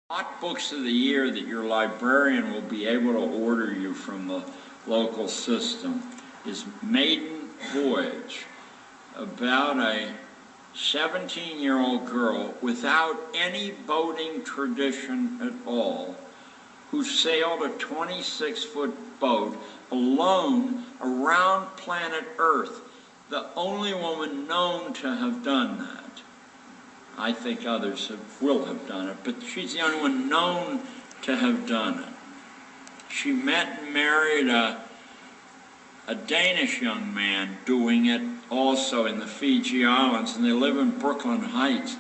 Hot books of the year that your librarian will be able to order you from the local system is Maiden Voyage, about a 17-year-old girl without any boating tradition at all, who sailed a 26-foot boat alone around planet Earth, the only woman known to have done that. I think others will have done it, but she's the only one known to have done it. She met and married a Danish young man doing it also in the Fiji Islands, and they live in Brooklyn Heights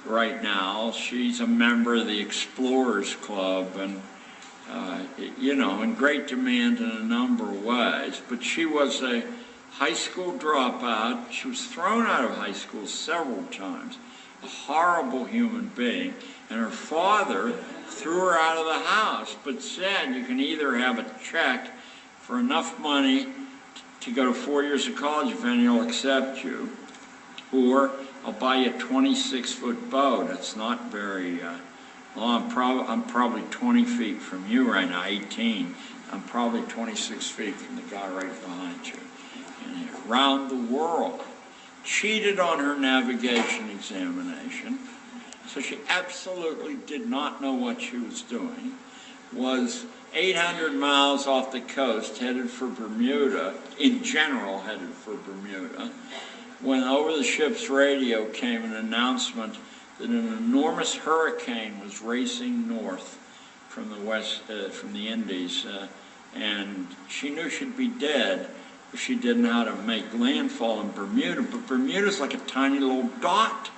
right now. She's a member of the Explorers Club and, you know, in great demand in a number of ways. But she was a high school dropout. She was thrown out of high school several times. A horrible human being, and her father threw her out of the house, but said you can either have a check for enough money to go to 4 years of college if any will accept you, or I'll buy you a 26-foot boat. It's not very long. I'm probably 20 feet from you right now, 18. I'm probably 26 feet from the guy right behind you. And around the world. Cheated on her navigation examination, so she absolutely did not know what she was doing, was 800 miles off the coast headed for Bermuda, in general headed for Bermuda, when over the ship's radio came an announcement that an enormous hurricane was racing north from the west, from the Indies, and she knew she'd be dead if she didn't know how to make landfall in Bermuda. But Bermuda's like a tiny little dot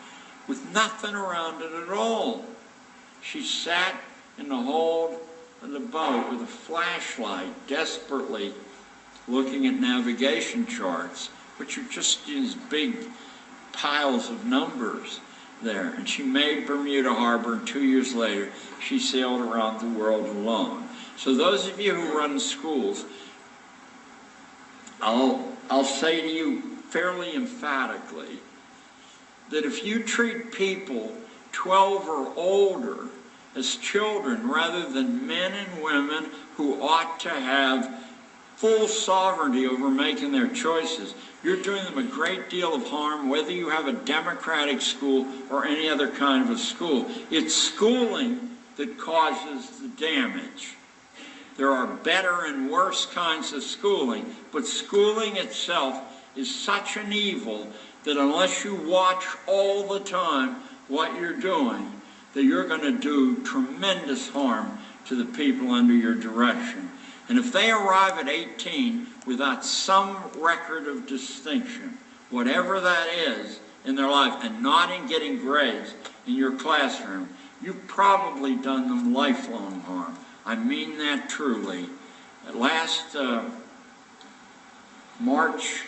with nothing around it at all. She sat in the hold of the boat with a flashlight, desperately looking at navigation charts, which are just these big piles of numbers there. And she made Bermuda Harbor, and 2 years later, she sailed around the world alone. So those of you who run schools, I'll say to you fairly emphatically that if you treat people 12 or older as children rather than men and women who ought to have full sovereignty over making their choices, you're doing them a great deal of harm, whether you have a democratic school or any other kind of a school. It's schooling that causes the damage. There are better and worse kinds of schooling, but schooling itself is such an evil that unless you watch all the time what you're doing, that you're going to do tremendous harm to the people under your direction. And if they arrive at 18 without some record of distinction, whatever that is in their life, and not in getting grades in your classroom, you've probably done them lifelong harm. I mean that truly. Last March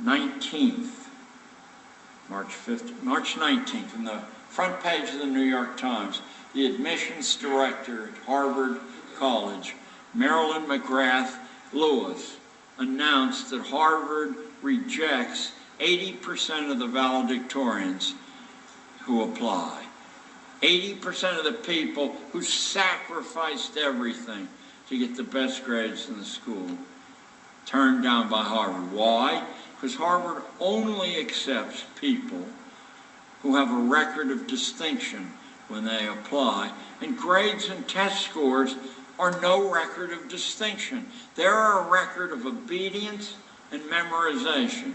19th, March 19th, in the front page of the New York Times, the admissions director at Harvard College, Marilyn McGrath Lewis, announced that Harvard rejects 80% of the valedictorians who apply. 80% of the people who sacrificed everything to get the best grades in the school turned down by Harvard. Why? Because Harvard only accepts people who have a record of distinction when they apply, and grades and test scores are no record of distinction. They're a record of obedience and memorization.